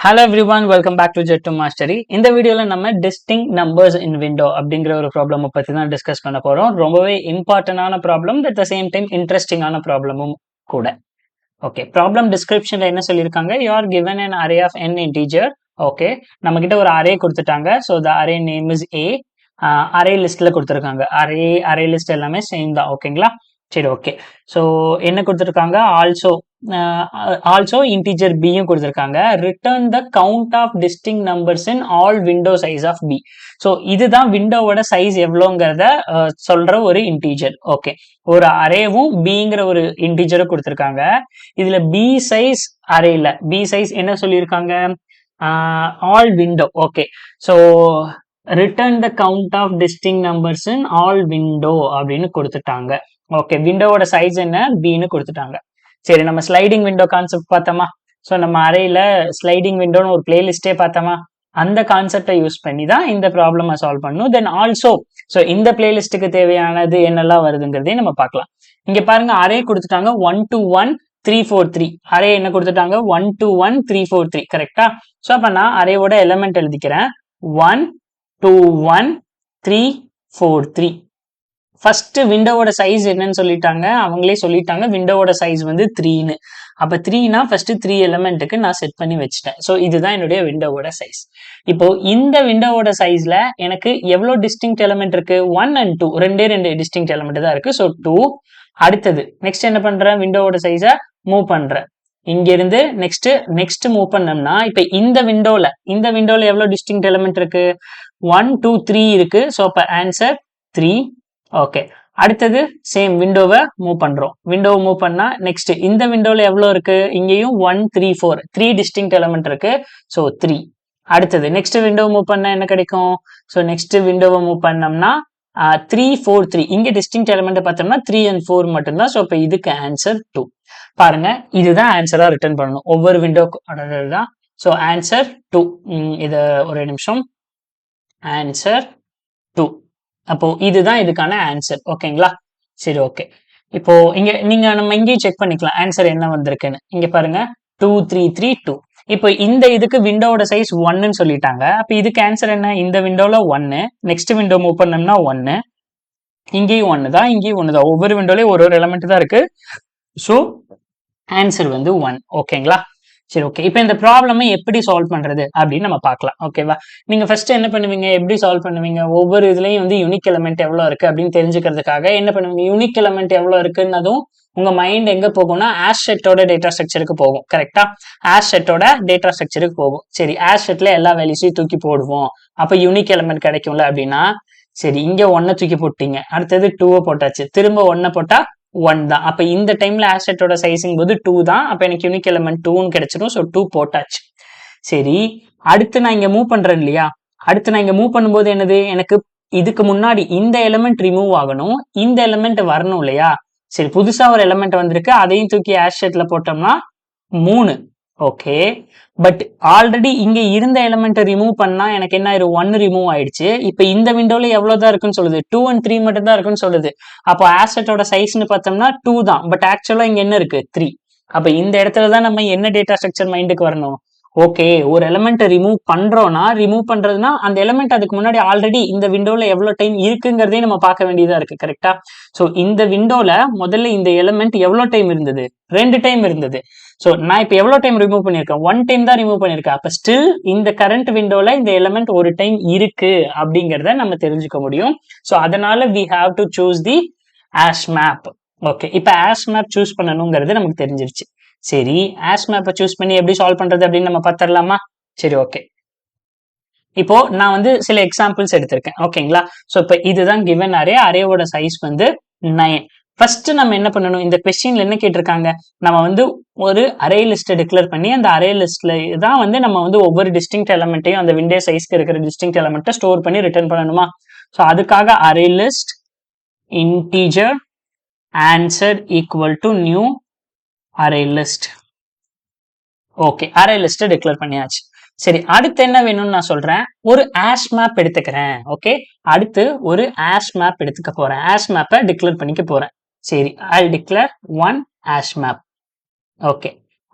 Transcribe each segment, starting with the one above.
Hello everyone, welcome back to Jet to Mastery. இந்த வீடியோல நம்ம distinct numbers in window அப்படிங்கிற ஒரு ப்ராப்ளம் பத்தி தான் டிஸ்கஸ் பண்ண போறோம். ரொம்பவே இம்பார்ட்டன்டான problem, at the same time இன்ட்ரெஸ்டிங்கான ப்ராப்ளமும் கூட. ஓகே, ப்ராப்ளம் டிஸ்கிரிப்ஷன்ல என்ன சொல்லியிருக்காங்க? You are given an array of n integer. Okay, நம்ம கிட்ட ஒரு அரே கொடுத்துட்டாங்க. So the array name is A. Array லிஸ்ட்ல கொடுத்துருக்காங்க. அரே லிஸ்ட் எல்லாமே சேம் தான். ஓகேங்களா? சரி, ஓகே. ஸோ என்ன கொடுத்துருக்காங்க? ஆல்சோ இன்டிஜர் பியும் கொடுத்துருக்காங்க. Return the count of distinct numbers in all window size of b. So இதுதான் விண்டோவோட சைஸ் எவ்வளோங்கிறத சொல்ற ஒரு இன்டிஜர். ஓகே, ஒரு அரேவும் பிங்கிற ஒரு இன்டிஜரும் கொடுத்துருக்காங்க. இதுல பி சைஸ் அரேல பி சைஸ் என்ன சொல்லியிருக்காங்க? All window. Okay, so return the count of distinct numbers in all window அப்படின்னு கொடுத்துட்டாங்க. ஓகே, விண்டோவோட சைஸ் என்ன? பின்னு கொடுத்துட்டாங்க. சரி, நம்ம ஸ்லைடிங் விண்டோ கான்செப்ட் பார்த்தோமா? ஸோ நம்ம அறையில ஸ்லைடிங் விண்டோன்னு ஒரு பிளேலிஸ்டே பார்த்தோமா? அந்த கான்செப்டை யூஸ் பண்ணி தான் இந்த ப்ராப்ளமை சால்வ் பண்ணணும். தென் ஆல்சோ ஸோ இந்த பிளேலிஸ்ட்டுக்கு தேவையானது என்னெல்லாம் வருதுங்கிறதையும் நம்ம பார்க்கலாம். இங்க பாருங்க, அரே கொடுத்துட்டாங்க 1 to 1 3 4 3. அரே என்ன கொடுத்துட்டாங்க? 1 to 1 3 4 3. கரெக்டா? ஸோ அப்ப நான் அரேவோட எலிமெண்ட் எழுதிக்கிறேன். 1 2 1 3 4 3. ஃபர்ஸ்ட் விண்டோவோட சைஸ் என்னன்னு சொல்லிட்டாங்க, அவங்களே சொல்லிட்டாங்க. விண்டோவோட சைஸ் வந்து 3ன்னு. அப்ப 3னா ஃபர்ஸ்ட் 3 எலிமெண்ட்டுக்கு நான் செட் பண்ணி வச்சுட்டேன். ஸோ இதுதான் என்னுடைய விண்டோவோட சைஸ். இப்போ இந்த விண்டோவோட சைஸ்ல எனக்கு எவ்வளவு டிஸ்டிங்க்ட் எலிமெண்ட் இருக்கு? 1 and 2, ரெண்டு டிஸ்டிங்க்ட் எலிமெண்ட் தான் இருக்கு. ஸோ 2. அடுத்தது நெக்ஸ்ட் என்ன பண்றேன்? விண்டோவோட சைஸை மூவ் பண்றேன். இங்க இருந்து நெக்ஸ்ட் மூவ் பண்ணோம்னா இப்ப இந்த விண்டோல எவ்வளவு டிஸ்டிங்க்ட் எலிமெண்ட் இருக்கு? 1 2 3 இருக்கு. ஸோ அப்ப ஆன்சர் 3. ஓகே, அடுத்தது சேம் விண்டோவை மூவ் பண்றோம். விண்டோவை மூவ் பண்ணா நெக்ஸ்ட் இந்த விண்டோல எவ்வளவு இருக்கு? இங்கேயும் 1 3 4 3 டிஸ்டிங்க்ட் எலிமெண்ட் இருக்கு. ஸோ 3. அடுத்தது நெக்ஸ்ட் விண்டோவை மூவ் பண்ணா என்ன கிடைக்கும்? ஸோ நெக்ஸ்ட் விண்டோவை மூவ் பண்ணோம்னா 3 4 3. இங்க டிஸ்டிங்க்ட் எலிமெண்ட் பார்த்தோம்னா 3 and 4 மட்டும்தான். ஸோ இப்போ இதுக்கு ஆன்சர் 2. பாருங்க, இதுதான் ஆன்சரா ரிட்டர்ன் பண்ணணும் ஒவ்வொரு விண்டோக்கு தான். So answer 2. இது ஒரு நிமிஷம். ஆன்சர் 2. அப்போ இதுதான் இதுக்கான ஆன்சர். ஓகேங்களா? சரி, ஓகே. இப்போ நம்ம இங்கேயும் செக் பண்ணிக்கலாம் ஆன்சர் என்ன வந்திருக்குன்னு. இங்க பாருங்க, 2 3 3 2. இப்போ இந்த இதுக்கு விண்டோவோட சைஸ் 1ன்னு சொல்லிட்டாங்க. அப்ப இதுக்கு ஆன்சர் என்ன? இந்த விண்டோல 1, நெக்ஸ்ட் விண்டோ மூவ் பண்ணோம்னா 1, இங்கேயும் 1 தான், இங்கேயும் 1 தான். ஒவ்வொரு விண்டோலயும் ஒரு எலிமெண்ட் தான் இருக்கு. ஸோ ஆன்சர் வந்து 1. ஓகேங்களா? சரி, ஓகே. இப்போ இந்த ப்ராப்ளமை எப்படி சால்வ் பண்றது அப்படின்னு நம்ம பார்க்கலாம். ஓகேவா? நீங்க ஃபர்ஸ்ட் என்ன பண்ணுவீங்க? எப்படி சால்வ் பண்ணுவீங்க? ஒவ்வொரு இதுலயும் வந்து யூனிக் எலிமெண்ட் எவ்வளவு இருக்கு அப்படின்னு தெரிஞ்சுக்கிறதுக்காக என்ன பண்ணுவீங்க? யூனிக் எலிமெண்ட் எவ்வளவு இருக்குன்னதும் உங்க மைண்ட் எங்க போகும்னா ஆஷ் செட்டோட டேட்டா ஸ்ட்ரக்சருக்கு போகும். கரெக்டா? ஆஷ் செட்டோட டேட்டா ஸ்ட்ரக்சருக்கு போகும். சரி, ஆஷ் செட்ல எல்லா வேல்யூஸையும் தூக்கி போடுவோம். அப்ப யூனிக் எலிமெண்ட் கிடைக்கும்ல அப்படின்னா, சரி, இங்க 1 தூக்கி போட்டீங்க, அடுத்தது 2 போட்டாச்சு, திரும்ப 1 போட்டா 1 தான். அப்ப இந்த டைம்ல ஆசெட்டோட சைஸிங் போது 2 தான். அப்ப எனக்கு யூனிக் எலிமெண்ட் 2ன்னு கிடைச்சிடும். ஸோ 2 போட்டாச்சு. சரி, அடுத்து நான் இங்க மூவ் பண்றேன் இல்லையா? அடுத்து நான் இங்க மூவ் பண்ணும்போது என்னது? எனக்கு இதுக்கு முன்னாடி இந்த எலிமெண்ட் ரிமூவ் ஆகணும், இந்த எலிமெண்ட் வரணும் இல்லையா? சரி, புதுசா ஒரு எலிமெண்ட் வந்திருக்கு, அதையும் தூக்கி ஆஷெட்ல போட்டோம்னா 3. ஓகே, பட் ஆல்ரெடி இங்க இருந்த எலிமெண்ட் ரிமூவ் பண்ணா எனக்கு என்ன ஆயிரும்? 1 ரிமூவ் ஆயிடுச்சு. இப்ப இந்த விண்டோல எவ்வளவுதான் இருக்குன்னு சொல்லுது? 2 and 3 மட்டும் தான் இருக்குன்னு சொல்லுது. அப்போ ஆசெட்டோட சைஸ்ன்னு பார்த்தோம்னா 2 தான். பட் ஆக்சுவலா இங்க என்ன இருக்கு? 3. அப்ப இந்த இடத்துல தான் நம்ம என்ன டேட்டா ஸ்ட்ரக்சர் மைண்டுக்கு வரணும்? ஓகே, ஒரு எலிமெண்ட் ரிமூவ் பண்றதுன்னா அந்த எலிமெண்ட் அதுக்கு முன்னாடி ஆல்ரெடி இந்த விண்டோல எவ்வளவு டைம் இருக்குங்கிறதே நம்ம பார்க்க வேண்டியதா இருக்கு. கரெக்டா? சோ இந்த விண்டோல முதல்ல இந்த எலிமெண்ட் எவ்வளவு டைம் இருந்தது? 2 டைம் இருந்தது. சோ நான் இப்ப எவ்வளவு டைம் ரிமூவ் பண்ணிருக்கேன்? 1 டைம் தான் ரிமூவ் பண்ணிருக்கேன். அப்ப ஸ்டில் இந்த கரண்ட் விண்டோல இந்த எலிமெண்ட் ஒரு டைம் இருக்கு அப்படிங்கறத நம்ம தெரிஞ்சுக்க முடியும். சோ அதனால we have to choose the hash map. Okay, இப்ப hash map சூஸ் பண்ணணுங்கிறது நமக்கு தெரிஞ்சிருச்சு. சரி, hash map சூஸ் பண்ணி எப்படி சால்வ் பண்றது அப்படின்னு நம்ம பார்த்துடலாமா? சரி, ஓகே. இப்போ நான் வந்து சில எக்ஸாம்பிள்ஸ் எடுத்திருக்கேன். ஓகேங்களா? சோ இப்ப இதுதான் given அரேவோட சைஸ் வந்து 9. ஃபர்ஸ்ட் நம்ம என்ன பண்ணணும்? இந்த கொஸ்டின்ல என்ன கேட்டிருக்காங்க? நம்ம வந்து ஒரு அரே லிஸ்ட் டிக்ளேர் பண்ணி அந்த அரே லிஸ்ட்ல தான் வந்து நம்ம வந்து ஒவ்வொரு டிஸ்டிங்க்ட் எலிமெண்ட்டையும் அந்த விண்டோ சைஸ்க்கு இருக்கிற டிஸ்டிங்க்ட் எலிமெண்ட்டை ஸ்டோர் பண்ணி ரிட்டர்ன் பண்ணணுமா? சோ அதுக்காக array list integer answer equal to new array list. Okay, array list declare பண்ணியாச்சு. சரி, அடுத்து என்ன வேணும்னு நான் சொல்றேன். ஒரு ஆஷ் மேப் எடுத்துக்கிறேன். ஓகே, அடுத்து ஒரு ஆஷ் மேப் எடுத்துக்க போறேன். ஆஷ் மேப்பை டிக்ளேர் பண்ணிக்க போறேன். சரி, I'll declare one hash map. Okay,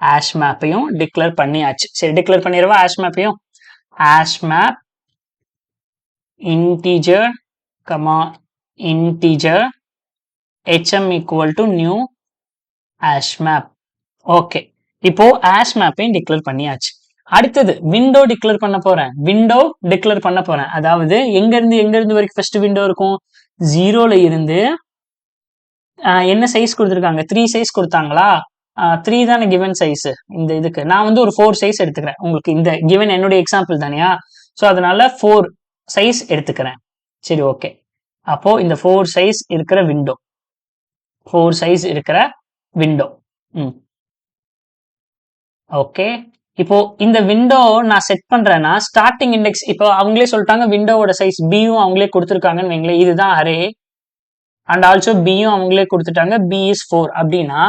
hash மேப்பையும் டிக்ளேர் பண்ணியாச்சு. சரி, டிக்ளேர் பண்ணிடுவா ஹேஷ் மேப்பையும். Hash map integer comma integer hm equal to new hash map. Okay, இப்போ ஹேஷ் மேப்பையும் டிக்ளேர் பண்ணியாச்சு. அடுத்தது விண்டோ டிக்ளேர் பண்ண போறேன். விண்டோ டிக்ளேர் பண்ண போறேன். அதாவது எங்க இருந்து வரைக்கும் ஃபர்ஸ்ட் விண்டோ இருக்கும்? 0ல இருந்து என்ன சைஸ் கொடுத்துருக்காங்க? 3 சைஸ் கொடுத்தாங்களா? 3 தானே கிவன் சைஸ். இந்த இதுக்கு நான் வந்து ஒரு 4 சைஸ் எடுத்துக்கிறேன். உங்களுக்கு இந்த கிவன் என்னுடைய எக்ஸாம்பிள் தானியா, ஸோ அதனால 4 சைஸ் எடுத்துக்கிறேன். சரி, ஓகே. அப்போ இந்த 4 சைஸ் இருக்கிற விண்டோ, 4 சைஸ் இருக்கிற விண்டோ. ஓகே, இப்போ இந்த விண்டோ நான் செட் பண்றேன்னா ஸ்டார்டிங் இண்டெக்ஸ், இப்போ அவங்களே சொல்லிட்டாங்க விண்டோவோட சைஸ் பியும் அவங்களே கொடுத்துருக்காங்கன்னு வைங்களேன். இதுதான் அரே அண்ட் ஆல்சோ பியும் அவங்களே கொடுத்துட்டாங்க, பி இஸ் 4 அப்படின்னா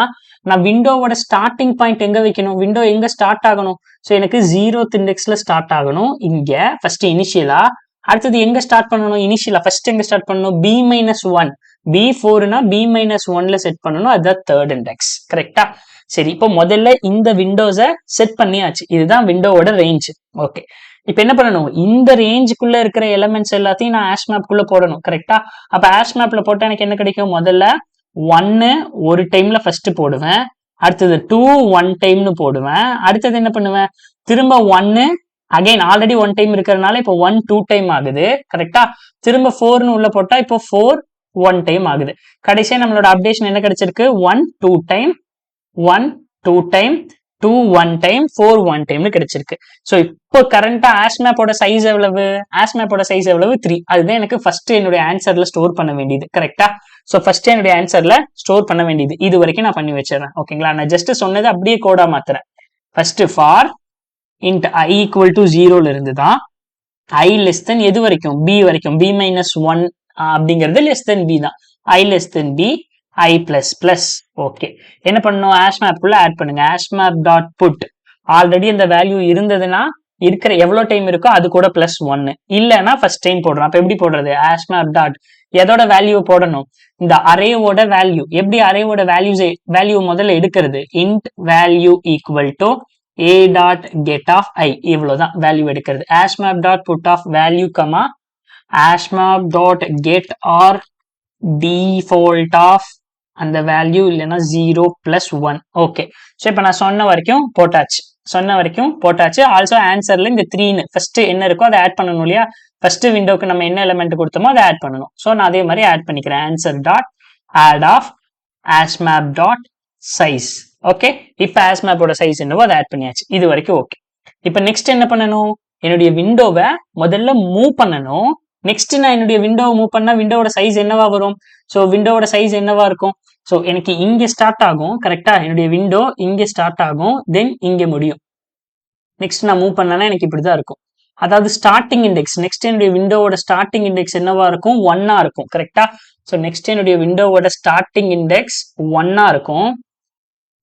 நான் விண்டோவோட ஸ்டார்டிங் பாயிண்ட் எங்க வைக்கணும்? விண்டோ எங்க ஸ்டார்ட் ஆகணும்? ஸோ எனக்கு 0th இண்டெக்ஸ்ல ஸ்டார்ட் ஆகணும் இங்க ஃபர்ஸ்ட் இனிஷியலா. அடுத்தது எங்க ஸ்டார்ட் பண்ணணும்? இனிஷியலா ஃபர்ஸ்ட் எங்க ஸ்டார்ட் பண்ணணும்? B-1, B4னா B-1ல செட் பண்ணணும். அதுதான் தேர்ட் இண்டெக்ஸ். கரெக்டா? சரி, இப்போ முதல்ல இந்த விண்டோஸை செட் பண்ணியாச்சு. இதுதான் விண்டோவோட ரேஞ்ச். ஓகே, இப்போ என்ன பண்ணணும்? இந்த ரேஞ்சுக்குள்ள இருக்கிற எலிமெண்ட்ஸ் எல்லாத்தையும் நான் ஹேஷ் மேப்குள்ள போடணும். கரெக்டா? அப்ப ஹேஷ் மேப்ல போட்டா எனக்கு என்ன கிடைக்கும்? முதல்ல 1 ஒரு டைம்ல ஃபர்ஸ்ட் போடுவேன், அடுத்தது 2 1 டைம்னு போடுவேன், அடுத்தது என்ன பண்ணுவேன்? திரும்ப 1 அகைன் ஆல்ரெடி 1 டைம் இருக்கிறதுனால இப்போ 1 2 டைம் ஆகுது. கரெக்டா? திரும்ப 4ன்னு உள்ள போட்டா இப்போ 4 1 டைம் ஆகுது. கடைசியா நம்மளோட அப்டேஷன் என்ன கிடைச்சிருக்கு? 1 2 டைம், 1 2 டைம், 2 1 டைம், 4 1 டைம்னு கிடைச்சிருக்கு. ஸோ இப்போ கரண்டா ஹேஷ் மேப்போட சைஸ் எவ்வளவு? ஹேஷ் மேப்போட சைஸ் எவ்வளவு? 3. அதுதான் எனக்கு ஃபர்ஸ்ட் என்னுடைய ஆன்சர்ல ஸ்டோர் பண்ண வேண்டியது. கரெக்டா? ஸோ ஃபர்ஸ்ட் என்னுடைய ஆன்சர்ல ஸ்டோர் பண்ண வேண்டியது இது வரைக்கும் நான் பண்ணி வச்சிடறேன். ஓகேங்களா? நான் ஜஸ்ட் சொன்னது அப்படியே கோடா மாத்துறேன். First for int i equal to 0ல இருந்து தான் i லெஸ் தென் எது வரைக்கும்? b வரைக்கும். b-1 அப்படிங்கிறது லெஸ் தென் b தான். i less than b, i plus plus. Okay, என்ன பண்ணணும்? ஹேஷ் மேப்குள்ள ஆட் பண்ணுங்க. Hash map dot put already அந்த வேல்யூ இருந்ததுன்னா இருக்கிற எவ்வளவு டைம் இருக்கோ அது கூட பிளஸ் 1, இல்லைன்னா ஃபர்ஸ்ட் டைம் போடுறோம். அப்ப எப்படி போடுறது? ஹேஷ் மேப் டாட் எதோட வேல்யூ போடணும்? இந்த அரேவோட வேல்யூ. எப்படி அரேவோட வேல்யூ முதல்ல எடுக்கிறது? Int value equal to a dot get of i, இவ்வளவுதான் வேல்யூ எடுக்கிறது. Hash map dot put of value comma hash map dot get or default of அந்த வேல்யூ இல்லைன்னா 0 பிளஸ் 1. ஓகே, ஸோ இப்போ நான் சொன்ன வரைக்கும் போட்டாச்சு. ஆல்சோ ஆன்சர்ல இந்த 3ன்னு ஃபர்ஸ்ட் என்ன இருக்கோ அதை ஆட் பண்ணணும் இல்லையா? ஃபர்ஸ்ட் விண்டோக்கு நம்ம என்ன எலிமெண்ட் கொடுத்தோமோ அதை ஆட் பண்ணணும். ஸோ நான் அதே மாதிரி ஆட் பண்ணிக்கிறேன். Answer dot add of hash map dot size. Okay, இப்போ ஹேஷ் மேப்போட சைஸ் என்னவோ அதை ஆட் பண்ணியாச்சு. இது வரைக்கும் ஓகே. இப்போ நெக்ஸ்ட் என்ன பண்ணணும்? என்னுடைய விண்டோவை முதல்ல மூவ் பண்ணணும். நெக்ஸ்ட் நான் என்னுடைய விண்டோவை மூவ் பண்ணா விண்டோவோட சைஸ் என்னவா வரும்? ஸோ விண்டோவோட சைஸ் என்னவா இருக்கும்? ஸோ எனக்கு இங்க ஸ்டார்ட் ஆகும். கரெக்டா? என்னுடைய விண்டோ இங்க ஸ்டார்ட் ஆகும், தென் இங்க முடியும். நெக்ஸ்ட் நான் மூவ் பண்ணனா எனக்கு இப்படிதான் இருக்கும். அதாவது ஸ்டார்டிங் இண்டெக்ஸ், நெக்ஸ்ட் என்னுடைய விண்டோவோட ஸ்டார்டிங் இண்டெக்ஸ் என்னவா இருக்கும்? 1 இருக்கும். கரெக்டா? ஸோ நெக்ஸ்ட் என்னுடைய விண்டோவோட ஸ்டார்டிங் இண்டெக்ஸ் 1 இருக்கும்,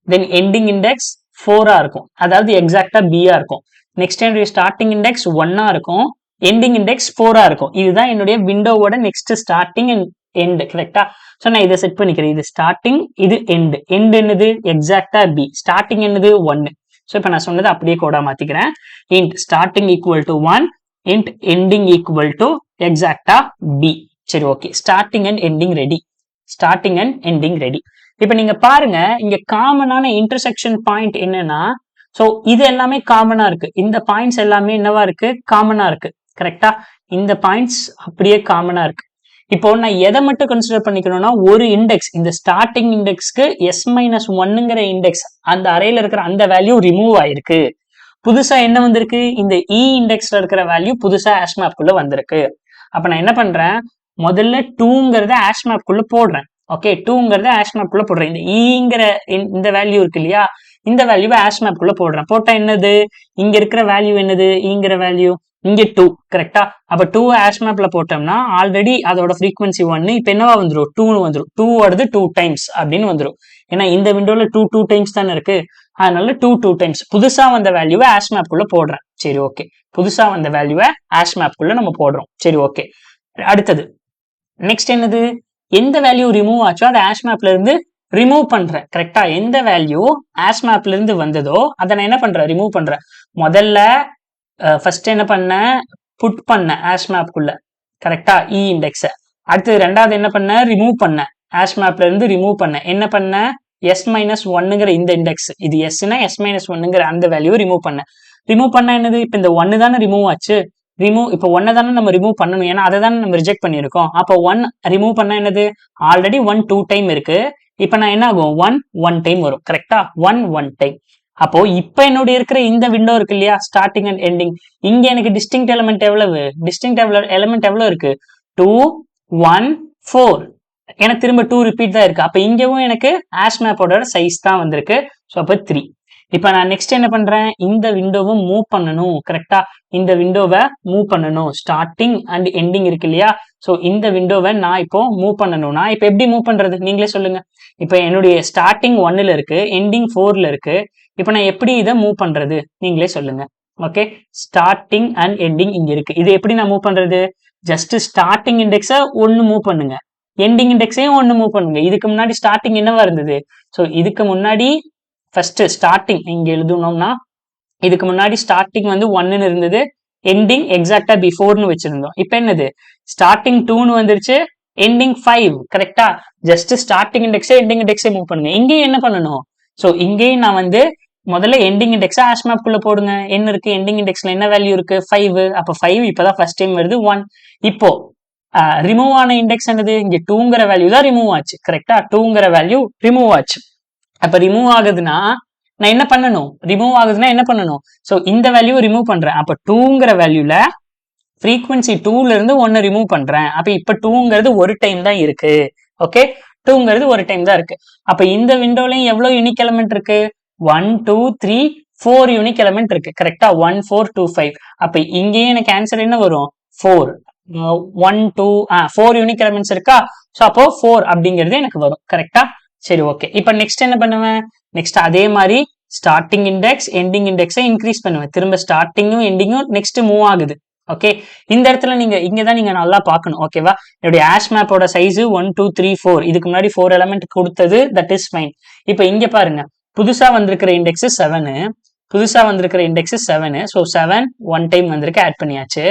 தென் எண்டிங் இண்டெக்ஸ் 4 இருக்கும். அதாவது எக்ஸாக்டா b இருக்கும். நெக்ஸ்ட் என்னுடைய ஸ்டார்டிங் இண்டெக்ஸ் 1 இருக்கும், எண்டிங் இண்டெக்ஸ் 4 இருக்கும். இதுதான் என்னுடைய விண்டோவோட நெக்ஸ்ட் ஸ்டார்டிங் அண்ட் எண்ட். கரெக்டா? ஸோ நான் இதை செட் பண்ணிக்கிறேன். இது ஸ்டார்டிங், இது எண்ட். எண்ட் என்னது? எக்ஸாக்டா b. ஸ்டார்டிங் என்னது? 1. ஸோ இப்போ நான் சொன்னது அப்படியே கோடா மாத்திக்கிறேன். Int starting equal to 1, int ending equal to எக்ஸாக்டா b. சரி, okay. Starting and ending ready. Starting and ending ready. இப்ப நீங்க பாருங்க, இங்க காமனான இன்டர்செக்ஷன் பாயிண்ட் என்னன்னா, சோ இது எல்லாமே காமனா இருக்கு. இந்த பாயிண்ட்ஸ் எல்லாமே என்னவா இருக்கு? காமனா இருக்கு. கரெக்டா? இந்த பாயிண்ட்ஸ் அப்படியே காமனா இருக்கு. இப்போ நான் எதை மட்டும் கன்சிடர் பண்ணிக்கணும்னா, ஒரு இண்டெக்ஸ், இந்த ஸ்டார்டிங் இண்டெக்ஸ்க்கு s-1ங்கிற இண்டெக்ஸ், அந்த அரேல இருக்கிற அந்த வேல்யூ ரிமூவ் ஆயிருக்கு. புதுசா என்ன வந்திருக்கு? இந்த இ இண்டெக்ஸ்ல இருக்கிற வேல்யூ புதுசா ஹேஷ் மேப்குள்ள வந்திருக்கு. அப்ப நான் என்ன பண்றேன்? முதல்ல 2ங்கிறத ஹேஷ் மேப்குள்ள போடுறேன். ஓகே, 2ங்கிறத ஹேஷ் மேப்குள்ள போடுறேன். இந்த ஈங்கிற இந்த வேல்யூ இருக்கு இல்லையா? இந்த வேல்யூவை ஹேஷ் மேப்குள்ள போடுறேன். போட்டா என்னது? இங்க இருக்கிற வேல்யூ என்னது? ஈங்கிற வேல்யூ இங்க 2. கரெக்டா? அப்ப 2 ஹேஷ் மேப்ல போட்டோம்னா ஆல்ரெடி அதோட ஃப்ரீக்வன்சி 1, இப்ப என்னவா வந்துடும்? 2ன்னு வந்துடும். 2 வருது 2 டைம்ஸ் அப்படின்னு வந்துடும். ஏன்னா இந்த விண்டோல 2 டைம்ஸ் தானே இருக்கு, அதனால 2 டைம்ஸ். புதுசா வந்த வேல்யூவை ஹேஷ் மேப்குள்ள போடுறேன். சரி, ஓகே. புதுசா வந்த வேல்யூவை ஹேஷ் மேப்குள்ள நம்ம போடுறோம். சரி, ஓகே. அடுத்தது நெக்ஸ்ட் என்னது? எந்த வேல்யூ ரிமூவ் ஆச்சோ அதை ஹேஷ் மேப்ல இருந்து ரிமூவ் பண்றேன். கரெக்டா? எந்த வேல்யூ ஆஷ் மேப்ல இருந்து வந்ததோ அதை நான் என்ன பண்றேன், ரிமூவ் பண்றேன். முதல்ல ஃபர்ஸ்ட் என்ன பண்ணேன், புட் பண்ணேன் ஆஷ் மேப்குள்ள. கரெக்டா? இ இண்டெக்ஸ. அடுத்தது ரெண்டாவது என்ன பண்ணேன், ரிமூவ் பண்ணேன். ஆஷ் மேப்ல இருந்து ரிமூவ் பண்ணேன். என்ன பண்ணேன், S-1ங்கிற இந்த இண்டெக்ஸ், இது எஸ்னா S-1ங்கிற அந்த வேல்யூ ரிமூவ் பண்ணேன். ரிமூவ் பண்ண என்னது, இப்ப இந்த 1 தானே ரிமூவ் ஆச்சு. இப்ப 1 தானே நம்ம ரிமூவ் பண்ணணும், ஏன்னா அதை தானே நம்ம ரிஜெக்ட் பண்ணிருக்கோம். அப்போ 1 ரிமூவ் பண்ண என்னது, ஆல்ரெடி 1 2 டைம் இருக்கு. இப்ப நான் என்ன ஆகும், 1 டைம் வரும். கரெக்டா? 1 டைம். அப்போ இப்ப என்னுடைய இருக்கிற இந்த விண்டோ இருக்கு இல்லையா, ஸ்டார்டிங் அண்ட் எண்டிங், இங்க எனக்கு டிஸ்டிங்க்ட் எலிமெண்ட் எவ்வளவு, டிஸ்டிங்க்ட் எலிமெண்ட் எவ்வளவு இருக்கு, 2 1 4. எனக்கு திரும்ப 2 ரிப்பீட் தான் இருக்கு. அப்ப இங்கவும் எனக்கு ஆஷ் மேப்போட சைஸ் தான் வந்திருக்கு. ஸோ அப்ப 3. இப்ப நான் நெக்ஸ்ட் என்ன பண்றேன், இந்த விண்டோவை மூவ் பண்ணணும். கரெக்டா? இந்த விண்டோவை மூவ் பண்ணணும். ஸ்டார்டிங் அண்ட் எண்டிங் இருக்கு இல்லையா, ஸோ இந்த விண்டோவை நான் இப்போ மூவ் பண்ணணும்னா இப்ப எப்படி மூவ் பண்றது, நீங்களே சொல்லுங்க. இப்ப என்னுடைய ஸ்டார்டிங் 1ல இருக்கு, எண்டிங் 4ல இருக்கு. இப்ப நான் எப்படி இதை மூவ் பண்றது, நீங்களே சொல்லுங்க. ஓகே, ஸ்டார்டிங் அண்ட் எண்டிங் இங்க இருக்கு. இது எப்படி நான் மூவ் பண்றது, ஜஸ்ட் ஸ்டார்டிங் இண்டெக்ஸை 1 மூவ் பண்ணுங்க, எண்டிங் இண்டெக்ஸையும் 1 மூவ் பண்ணுங்க. இதுக்கு முன்னாடி ஸ்டார்டிங் என்னவா இருந்தது, ஸோ இதுக்கு முன்னாடி ஃபர்ஸ்ட் ஸ்டார்டிங் இங்க எழுதணும்னா, இதுக்கு முன்னாடி ஸ்டார்டிங் வந்து 1ன்னு இருந்தது, எண்டிங் எக்ஸாக்டா பிஃபோர்னு வச்சிருந்தோம். இப்ப என்னது, ஸ்டார்டிங் 2ன்னு வந்துருச்சு, எண்டிங் 5. கரெக்டா? ஜஸ்ட் ஸ்டார்டிங் இண்டெக்ஸை எண்டிங் இண்டெக்ஸை மூவ் பண்ணுங்க. இங்கேயும் என்ன பண்ணணும், ஸோ இங்கேயும் நான் வந்து முதல்ல எண்டிங் இண்டெக்ஸை ஆஷ் மேப் குள்ள போடுங்க. என்ன இருக்கு எண்டிங் இண்டெக்ஸ்ல, என்ன வேல்யூ இருக்கு, 5. அப்ப 5 இப்பதான் ஃபர்ஸ்ட் டைம் வருது, 1. இப்போ ரிமூவ் ஆன இண்டெக்ஸ் என்னது, இங்க 2ங்கிற வேல்யூ தான் ரிமூவ் ஆச்சு. கரெக்டா? 2ங்கிற வேல்யூ ரிமூவ் ஆச்சு. அப்ப ரிமூவ் ஆகுதுன்னா நான் என்ன பண்ணணும், ரிமூவ் ஆகுதுன்னா என்ன பண்ணணும், ஸோ இந்த வேல்யூ ரிமூவ் பண்றேன். அப்ப 2ங்கிற வேல்யூல ஃப்ரீக்வன்சி 2ல இருந்து 1 ரிமூவ் பண்றேன். அப்ப இப்ப 2ங்கிறது ஒரு டைம் தான் இருக்கு. ஓகே, 2ங்கிறது ஒரு டைம் தான் இருக்கு. அப்ப இந்த விண்டோலயும் எவ்வளவு யூனிக் எலிமெண்ட் இருக்கு, 1 2 3 4 யூனிக் எலிமெண்ட் இருக்கு. கரெக்டா? 1 4 2 5. அப்ப இங்கேயும் எனக்கு ஆன்சர் என்ன வரும், 4. 1 2 4 யூனிக் எலிமெண்ட்ஸ் இருக்கா, ஸோ அப்போ 4 அப்படிங்கிறது எனக்கு வரும். கரெக்டா? சரி, ஓகே. இப்ப நெக்ஸ்ட் என்ன பண்ணுவேன், நெக்ஸ்ட் அதே மாதிரி ஸ்டார்டிங் இண்டெக்ஸ் எண்டிங் இண்டெக்ஸை இன்க்ரீஸ் பண்ணுவேன். திரும்ப ஸ்டார்டிங்கும் எண்டிங்கும் நெக்ஸ்ட் மூவ் ஆகுது. ஓகே, இந்த இடத்துல நீங்க இங்கதான் நீங்க நல்லா பார்க்கணும். ஓகேவா? என்னுடைய ஆஷ் மேப்போட சைஸ் 1 2 3 4. இதுக்கு முன்னாடி 4 எலிமெண்ட் கொடுத்தது, தட் இஸ் ஃபைன். இப்ப இங்க பாருங்க, புதுசா வந்திருக்கிற இண்டெக்ஸ் 7, புதுசா வந்திருக்கிற இண்டெக்ஸ் 7. ஸோ 7 1 டைம் வந்திருக்கு, ஆட் பண்ணியாச்சு.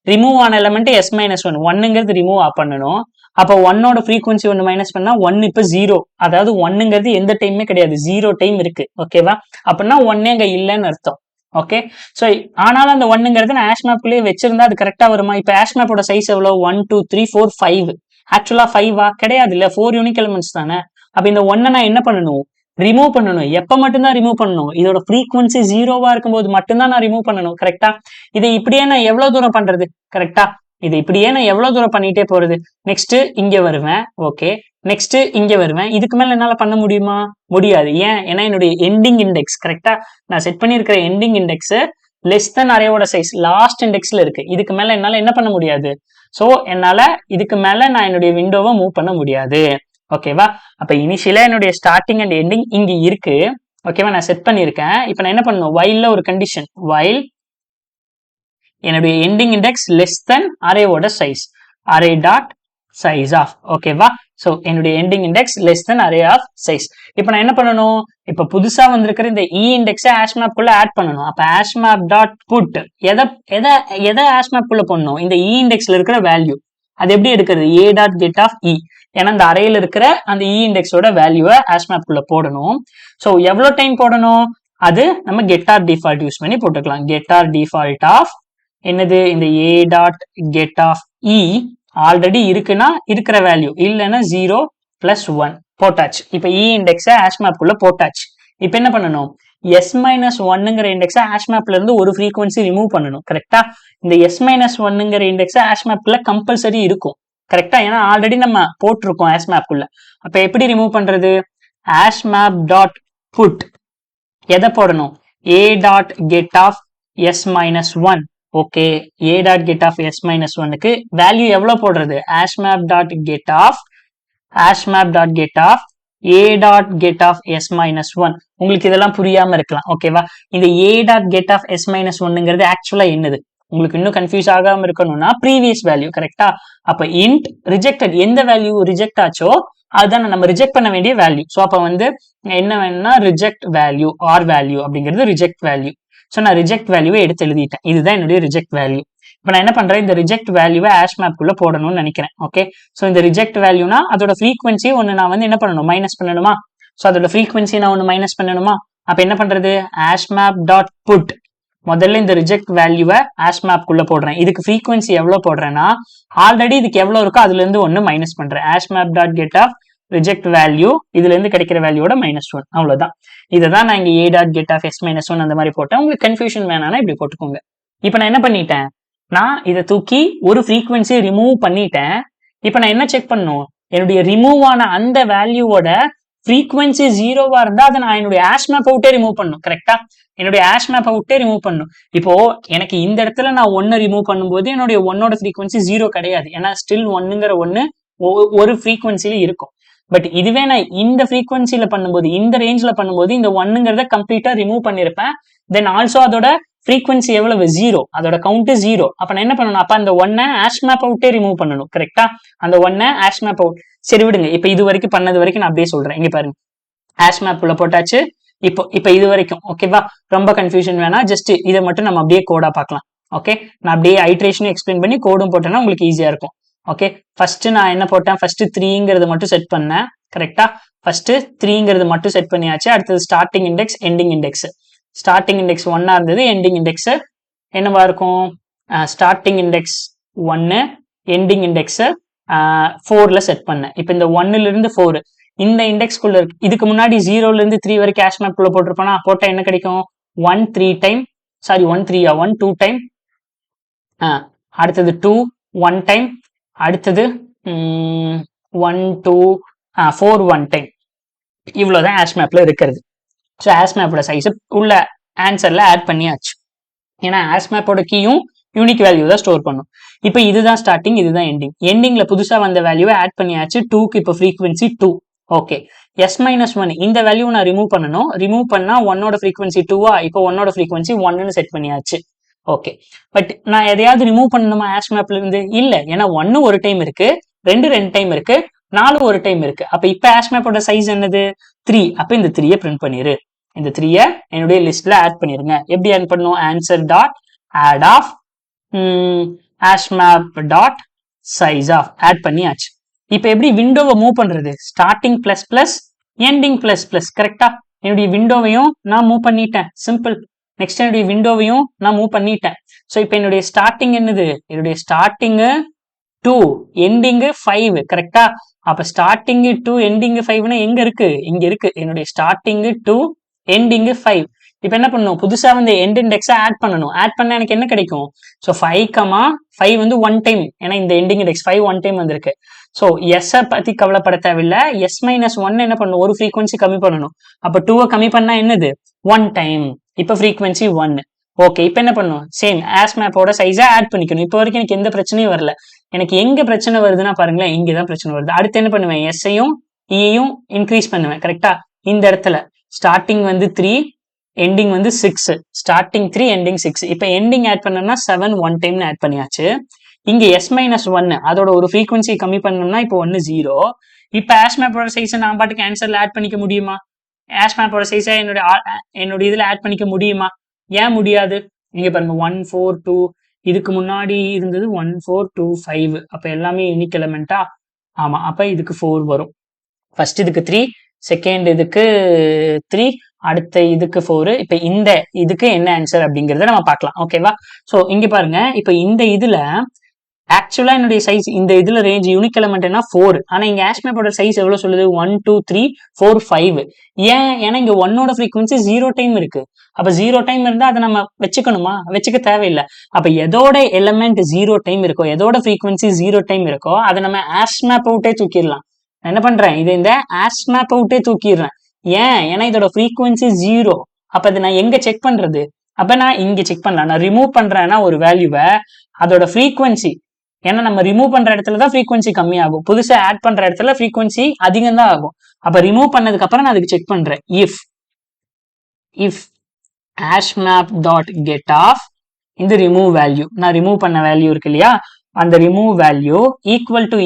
ரிமூவ் ஆன எலிமெண்ட் S-1, 1ங்கிறது ரிமூவ் பண்ணணும். அப்ப 1ஓட ஃப்ரீக்வன்சி 1 மைனஸ் பண்ணா 1 இப்ப 0. அதாவது 1ங்கிறது எந்த டைமே கிடையாது, 0 டைம் இருக்கு. ஓகேவா? அப்படின்னா 1 அங்க இல்லைன்னு அர்த்தம். ஓகே, ஸோ ஆனாலும் அந்த 1ங்கிறது நான் ஆஷ் மேப்லயே வச்சிருந்தா அது கரெக்டா வருமா, இப்ப ஆஷ் மேப்போட சைஸ் எவ்வளவு, 1 2 3 4 5. ஆக்சுவலா 5 கிடையாது இல்ல, 4 யூனிக் எலிமெண்ட்ஸ் தானே. அப்ப இந்த 1 நான் என்ன பண்ணணும், ரிமூவ் பண்ணணும். எப்ப மட்டும்தான் ரிமூவ் பண்ணணும், இதோட ஃப்ரீக்வன்சி 0வா இருக்கும்போது மட்டும்தான் நான் ரிமூவ் பண்ணணும். கரெக்டா? இதை இப்படியே நான் எவ்வளவு தூரம் பண்றது, கரெக்டா? இது இப்படியே நான் எவ்வளவு தூரம் பண்ணிட்டே போறது. நெக்ஸ்ட் இங்க வருவேன். ஓகே, நெக்ஸ்ட் இங்க வருவேன். இதுக்கு மேல என்னால பண்ண முடியுமா, முடியாது. ஏன், ஏன்னா என்னுடைய எண்டிங் இண்டெக்ஸ், கரெக்டா, நான் செட் பண்ணிருக்கிற எண்டிங் இண்டெக்ஸ் லெஸ் தென் அரேவோட சைஸ் லாஸ்ட் இண்டெக்ஸ்ல இருக்கு. இதுக்கு மேல என்னால என்ன பண்ண முடியாது, சோ என்னால இதுக்கு மேல நான் என்னுடைய விண்டோவை மூவ் பண்ண முடியாது. ஓகேவா? அப்ப இனிஷியலா என்னுடைய ஸ்டார்டிங் அண்ட் எண்டிங் இங்க இருக்கு. ஓகேவா? நான் செட் பண்ணிருக்கேன். இப்ப நான் என்ன பண்ணணும், whileல ஒரு கண்டிஷன், while என்னுடைய எண்டிங் இண்டெக்ஸ் லெஸ் தென் அரேவோட size, array dot size of. ஓகேவா? சோ என்னுடைய ending index less than array of size. இப்ப நான் என்ன பண்ணணும், இப்ப புதுசா வந்திருக்கிற இந்த இ இண்டெக்ஸை ஆஷ் மேப் குள்ள ஆட் பண்ணணும். அப்ப ஆஷ் மேப் டாட் புட் எதை ஆஷ் மேப் குள்ள பண்ணணும், இந்த இ இண்டெக்ஸ்ல இருக்கிற வேல்யூ. அது எப்படி எடுக்கிறது, ஏ டாட் கெட் ஆஃப் இ. ஏன்னா இந்த அறையில இருக்கிற அந்த இ இண்டெக்ஸோட வேல்யூவை ஆஷ் மேப் குள்ள போடணும். சோ எவ்வளவு டைம் போடணும், அது நம்ம கெட்டார் டிஃபால்ட் யூஸ் பண்ணி போட்டுக்கலாம். கெட்டார் டிஃபால்ட் ஆஃப் என்னது, இந்த a dot get of i already இருக்குன்னா இருக்கிற வேல்யூ, இல்லைன்னா 0 + 1 போட்டாச்சு. இப்ப இ இண்டெக்ஸை ஆஷ் மேப் குள்ள போட்டாச்சு. இப்ப என்ன பண்ணணும், S-1ங்கிற இண்டெக்ஸை ஆஷ் மேப்ல இருந்து ஒரு ஃப்ரீக்வன்சி ரிமூவ் பண்ணணும். கரெக்டா? இந்த S-1ங்கிற இண்டெக்ஸை ஆஷ் மேப்ல கம்பல்சரி இருக்கும். கரெக்டா? ஏன்னா ஆல்ரெடி நம்ம போட்டிருக்கோம் ஆஷ் மேப் குள்ள. அப்ப எப்படி ரிமூவ் பண்றது, ஆஷ் மேப் டாட் புட் எதை போடணும், a dot get of S-1. Okay, a dot get of S-1க்கு வேல்யூ எவ்வளவு போடுறது, hash map dot get of a dot get of S-1. உங்களுக்கு இதெல்லாம் புரியாம இருக்கலாம். ஓகேவா? இந்த ஏ டாட் கெட் ஆஃப் S-1ங்கிறது ஆக்சுவலா என்னது, உங்களுக்கு இன்னும் கன்ஃபியூஸ் ஆகாம இருக்கணும்னா ப்ரீவியஸ் வேல்யூ. கரெக்டா? அப்ப இன்ட் ரிஜெக்டட், எந்த வேல்யூ ரிஜெக்ட் ஆச்சோ அதுதான் நம்ம ரிஜெக்ட் பண்ண வேண்டிய வேல்யூ. ஸோ அப்போ வந்து என்ன வேணும்னா ரிஜெக்ட் வேல்யூ ஆர் வேல்யூ அப்படிங்கிறது ரிஜெக்ட் வேல்யூ. ஸோ நான் ரிஜெக்ட் வேல்யூவை எடுத்து எழுதிட்டேன். இதுதான் என்னுடைய ரிஜெக்ட் வேல்யூ. இப்போ நான் என்ன பண்றேன், இந்த ரிஜெக்ட் வேல்யூவை ஹேஷ் மேப்குள்ள போடணும்னு நினைக்கிறேன். ஓகே, ஸோ இந்த ரிஜெக்ட் வேல்யூனா அதோட ஃப்ரீக்வன்சி ஒன்று நான் வந்து என்ன பண்ணணும், மைனஸ் பண்ணணுமா? ஸோ அதோட ஃப்ரீக்வன்சி நான் ஒன்று மைனஸ் பண்ணணுமா? அப்போ என்ன பண்றது, ஹேஷ் மேப் டாட் புட், முதல்ல இந்த ரிஜெக்ட் வேல்யூவை ஹேஷ் மேப்குள்ள போடுறேன். இதுக்கு ஃப்ரீக்வன்சி எவ்வளோ போடுறேன்னா ஆல்ரெடி இதுக்கு எவ்வளோ இருக்கோ அதுல இருந்து ஒன்று மைனஸ் பண்றேன். Hash map dot get of reject value, இதுல இருந்து கிடைக்கிற வேல்யூட -1, அவ்வளவுதான். இதை தான் நான் இங்க a dot get of s-1 அந்த மாதிரி போட்டேன். உங்களுக்கு கன்ஃபியூஷன் வேணாம்னா இப்படி போட்டுக்கோங்க. இப்போ நான் என்ன பண்ணிட்டேன், நான் இதை தூக்கி ஒரு ஃப்ரீக்வன்சியை ரிமூவ் பண்ணிட்டேன். இப்போ நான் என்ன செக் பண்ணணும், என்னுடைய ரிமூவ் ஆன அந்த வேல்யூவோட ஃப்ரீக்வன்சி 0வா இருந்தா அதை நான் என்னுடைய ஹேஷ் மேப் அவுட்டே ரிமூவ் பண்ணும். கரெக்டா, என்னுடைய ஹேஷ் மேப் அவுட்டே ரிமூவ் பண்ணும். இப்போ எனக்கு இந்த இடத்துல நான் 1 ரிமூவ் பண்ணும்போது என்னுடைய 1ஓட ஃப்ரீக்வன்சி 0 கிடையாது, ஏன்னா ஸ்டில் 1ங்கிற 1 ஒரு ஃப்ரீக்வன்சில இருக்கும். பட் இதுவே நான் இந்த ஃப்ரீக்வன்சில பண்ணும்போது, இந்த ரேஞ்ச்ல பண்ணும்போது இந்த 1ங்கிறத கம்ப்ளீட்டா ரிமூவ் பண்ணிருப்பேன். தென் ஆல்சோ அதோட ஃப்ரீக்வன்சி எவ்வளவு, 0, அதோட கவுண்ட் 0. அப்ப நான் என்ன பண்ணணும், அப்ப அந்த 1 ஹேஷ் மேப் அவுட்டே ரிமூவ் பண்ணணும். கரெக்டா, அந்த 1 ஹேஷ் மேப் அவுட். சரி விடுங்க, இப்ப இது வரைக்கும் பண்ணது வரைக்கும் நான் அப்படியே சொல்றேன். இங்க பாருங்க, ஹேஷ் மேப் உள்ள போட்டாச்சு. இப்போ இது வரைக்கும் ஓகேவா, ரொம்ப கன்ஃபியூஷன் வேணாம், ஜஸ்ட் இதை மட்டும் நம்ம அப்படியே கோடா பார்க்கலாம். ஓகே, நான் அப்படியே ஐட்ரேஷனும் எக்ஸ்பிளைன் பண்ணி கோடும் போட்டேன்னா உங்களுக்கு ஈஸியா இருக்கும். ஓகே, ஃபர்ஸ்ட் நான் என்ன போட்டேன், ஃபர்ஸ்ட் 3ங்கிறது மட்டும் செட் பண்ணேன். கரெக்டா, ஃபர்ஸ்ட் 3ங்கிறது மட்டும் செட் பண்ணியாச்சு. அடுத்தது starting index, ending index. Starting index 1 இருந்தது, எண்டிங் இண்டெக்ஸ் என்னவா இருக்கும், ஸ்டார்டிங் இண்டெக்ஸ் 1, எண்டிங் இண்டெக்ஸ் 4ல செட் பண்ணேன். இப்போ இந்த 1ல இருந்து 4 இந்த இண்டெக்ஸ்குள்ள இருக்கு. இதுக்கு முன்னாடி 0ல இருந்து 3 வரைக்கும் ஹேஷ் மேப் குள்ள போட்டிருப்பேனா, போட்டா என்ன கிடைக்கும், 1 3 டைம், சாரி 1 3 1 2 டைம், அடுத்தது 2 1 டைம், அடுத்தது 1 2 4 1 டைம். இவ்வளவுதான் ஹேஷ் மேப்ல இருக்கிறது. ஸோ ஹேஷ் மேப்போட சைஸ் உள்ள ஆன்சர்ல ஆட் பண்ணியாச்சு. ஏன்னா ஹேஷ் மேப்போட கீயும் யூனிக் வேல்யூ தான் ஸ்டோர் பண்ணும். இப்போ இதுதான் ஸ்டார்டிங், இதுதான் எண்டிங். எண்டிங்ல புதுசா வந்த வேல்யூவை ஆட் பண்ணியாச்சு. 2க்கு இப்போ ஃப்ரீக்வன்சி 2. ஓகே, s-1 இந்த வேல்யூ நான் ரிமூவ் பண்ணணும். ரிமூவ் பண்ணா 1ஓட ஃப்ரீக்வன்சி 2வா, இப்போ 1ஓட ஃப்ரீக்வன்சி 1ன்னு செட் பண்ணியாச்சு. ஓகே, பட் நான் எதையாவது ரிமூவ் பண்ணணுமா ஹேஷ் மேப்ல இருந்து, இல்ல, ஏன்னா 1 ஒரு டைம் இருக்கு, 2 டைம் இருக்கு, 4 ஒரு டைம் இருக்கு. அப்ப இப்ப ஹேஷ் மேப்போட சைஸ் என்னது, 3. அப்ப இந்த 3யை பிரிண்ட் பண்ணிரு. இந்த 3யை என்னுடைய லிஸ்ட்ல ஆட் பண்ணிருங்க. எப்படி ஆட் பண்ணும், answer dot add of hash map dot size of add பண்ணியாச்சு. இப்ப எப்படி விண்டோவை மூவ் பண்றது, starting plus plus ending plus plus. கரெக்டா, என்னுடைய விண்டோவையும் நான் மூவ் பண்ணிட்டேன், சிம்பிள். நெக்ஸ்ட் என்னுடைய விண்டோவையும் நான் மூவ் பண்ணிட்டேன். ஸோ இப்போ என்னுடைய ஸ்டார்டிங் என்னது, என்னுடைய ஸ்டார்டிங் 2 எண்டிங் 5. கரெக்டா, அப்ப ஸ்டார்டிங் 2 எண்டிங் 5னா எங்க இருக்கு, இங்க இருக்கு. என்னுடைய ஸ்டார்டிங் 2 எண்டிங் 5. இப்போ என்ன பண்ணணும், புதுசா வந்து எண்ட் இண்டெக்ஸை ஆட் பண்ணணும். ஆட் பண்ண எனக்கு என்ன கிடைக்கும், ஸோ 5 வந்து 1 டைம், ஏன்னா இந்த எண்டிங் இண்டெக்ஸ் 5 1 டைம் வந்திருக்கு. ஸோ எஸ் பத்தி கவலைப்பட தேவையில்லை. s-1 என்ன பண்ணணும், ஒரு ஃப்ரீக்வன்சி கம்மி பண்ணணும். அப்ப 2வை கம்மி பண்ணா என்னது, 1 டைம். இப்போ ஃப்ரீக்வன்சி 1. ஓகே, இப்போ என்ன பண்ணணும், சேம் ஹேஷ் மேப்போட சைஸை ஆட் பண்ணிக்கணும். இப்போ வரைக்கும் எனக்கு எந்த பிரச்சனையும் வரல. எனக்கு எங்க பிரச்சனை வருதுன்னா பாருங்களேன், இங்கதான் பிரச்சனை வருது. அடுத்து என்ன பண்ணுவேன், எஸ்ஐயும் இயையும் இன்க்ரீஸ் பண்ணுவேன். கரெக்டா, இந்த இடத்துல ஸ்டார்டிங் வந்து 3 எண்டிங் வந்து 6, ஸ்டார்டிங் 3 எண்டிங் 6. இப்போ எண்டிங் ஆட் பண்ணோம்னா 7 1 டைம்னு ஆட் பண்ணியாச்சு. இங்க s-1 அதோட ஒரு ஃப்ரீக்வன்சி கம்மி பண்ணோம்னா இப்போ 1 0. இப்போ ஹேஷ் மேப்போட சைஸை நான் பாட்டுக்கு ஆன்சர்ல ஆட் பண்ணிக்க முடியுமா, ஹேஷ் மேப்போட சைஸை என்னுடைய இதுல ஆட் பண்ணிக்க முடியுமா, ஏன் முடியாது. நீங்க பாருங்க 1 4 2, இதுக்கு முன்னாடி இருந்தது 1 4 2 5. அப்ப எல்லாமே யூனிக் எலிமெண்டா, ஆமா. அப்ப இதுக்கு 4 வரும். ஃபர்ஸ்ட் இதுக்கு 3, செகண்ட் இதுக்கு 3, அடுத்த இதுக்கு 4. இப்ப இந்த இதுக்கு என்ன ஆன்சர் அப்படிங்கறத நம்ம பார்க்கலாம். ஓகேவா, சோ இங்க பாருங்க, இப்ப இந்த இதுல ஆக்சுவலா என்னுடைய சைஸ், இந்த இதுல ரேஞ்ச் யூனிக் எலிமெண்ட் என்ன 4. ஆனா இங்க ஹேஷ் மேப்போட சைஸ் எவ்வளவு சொல்லுது, 1 2 3 4 5. ஏன், ஏன்னா இங்க 1ஓட ஃப்ரீக்வன்சி 0 டைம் இருக்கு. அப்ப 0 டைம் இருந்தா அதை நம்ம வச்சுக்கணுமா, வச்சுக்க தேவையில்லை. அப்ப எதோட எலிமெண்ட் 0 டைம் இருக்கோ, எதோட ஃப்ரீக்வன்சி 0 டைம் இருக்கோ அதை நம்ம ஹேஷ் மேப் அவுட்டே தூக்கிடலாம். நான் என்ன பண்றேன், இது இந்த ஹேஷ் மேப் அவுட்டே தூக்கிடுறேன். ஏன், ஏன்னா இதோட ஃப்ரீக்வன்சி 0. அப்ப அதை நான் எங்க செக் பண்றது, அப்ப நான் இங்க செக் பண்ணலாம். நான் ரிமூவ் பண்றேன்னா ஒரு வேல்யூவை, அதோட ஃப்ரீக்வன்சி, ஏன்னா நம்ம ரிமூவ் பண்ற இடத்துல தான் ஃப்ரீக்வன்சி கம்மி ஆகும், புதுசா ஆட் பண்ற இடத்துல ஃப்ரீக்வன்சி அதிகம் தான் ஆகும். அப்ப ரிமூவ் பண்ணதுக்கு அப்புறம் நான் அதுக்கு செக் பண்றேன், if hash map dot get of இந்த ரிமூவ் வேல்யூ, நான் ரிமூவ் பண்ண வேல்யூ இருக்கு இல்லையா, அந்த ரிமூவ் வேல்யூ ஈக்குவல் டு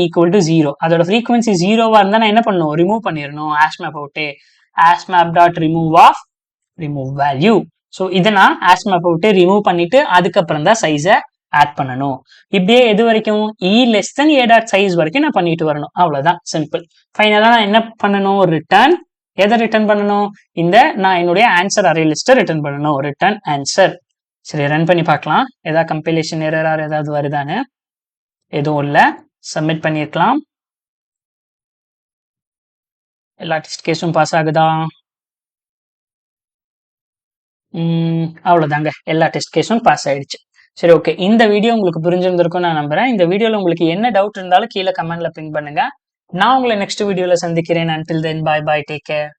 0. அதோட ஃப்ரீக்வன்சி 0வா இருந்தா நான் என்ன பண்ணணும், ரிமூவ் பண்ணிடணும் hash map out. Hash map dot remove of remove value. So இதை நான் ஆஸ்மேப் அவுட்டு ரிமூவ் பண்ணிட்டு அதுக்கப்புறம் தான் சைஸை ஆட் பண்ணணும். இப்படியே எது வரைக்கும் i less than a dot size வரைக்கும் நான் பண்ணிட்டு வரணும். அவ்வளவுதான், சிம்பிள். ஃபைனலா நான் என்ன பண்ணணும், ரிட்டர்ன். எதை ரிட்டர்ன் பண்ணணும், நான் என்னுடைய ஆன்சர் அரே லிஸ்ட்டை ரிட்டர்ன் பண்ணணும். Return answer. சரி, ரன் பண்ணி பார்க்கலாம் ஏதாவது கம்பைலேஷன் எரர் ஏதாவது வருதான்னு. எதுவும் இல்லை, சப்மிட் பண்ணிருக்கலாம். எல்லா டெஸ்ட் கேஸும் பாஸ் ஆகுதா? அவ்வளவுதாங்க, எல்லா டெஸ்ட் கேஸும் பாஸ் ஆயிடுச்சு. சரி, ஓகே. இந்த வீடியோ உங்களுக்கு புரிஞ்சிருந்திருக்கும் நான் நம்புறேன். இந்த வீடியோல உங்களுக்கு என்ன டவுட் இருந்தாலும் கீழே கமெண்ட்ல பின் பண்ணுங்க. நான் உங்களை நெக்ஸ்ட் வீடியோல சந்திக்கிறேன். until then, bye bye, take care.